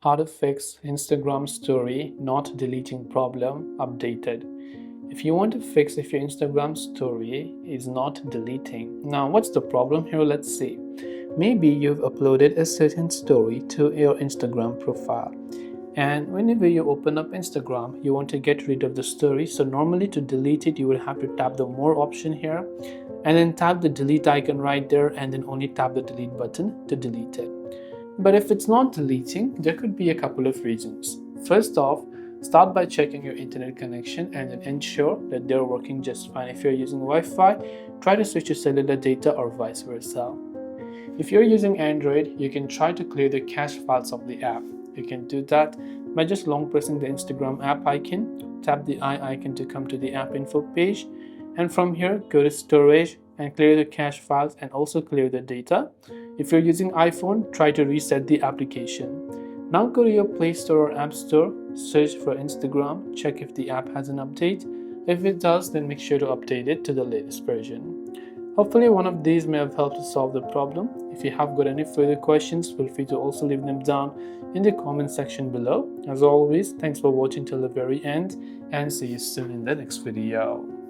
How to fix Instagram story not deleting problem updated. If you want to fix if your Instagram story is not deleting. Now, what's the problem here? Let's see. Maybe you've uploaded a certain story to your Instagram profile. And whenever you open up Instagram, you want to get rid of the story. So normally to delete it, you will have to tap the more option here and then tap the delete icon right there and then only tap the delete button to delete it. But if it's not deleting, there could be a couple of reasons. First off, start by checking your internet connection and then ensure that they're working just fine. If you're using Wi-Fi, try to switch to cellular data or vice versa. If you're using Android, you can try to clear the cache files of the app. You can do that by just long pressing the Instagram app icon, tap the eye icon to come to the app info page, and from here go to storage and clear the cache files and also clear the data. If you're using iPhone, try to reset the application. Now go to your Play Store or App Store, search for Instagram, check if the app has an update. If it does, then make sure to update it to the latest version. Hopefully one of these may have helped to solve the problem. If you have got any further questions, feel free to also leave them down in the comment section below. As always, thanks for watching till the very end and see you soon in the next video.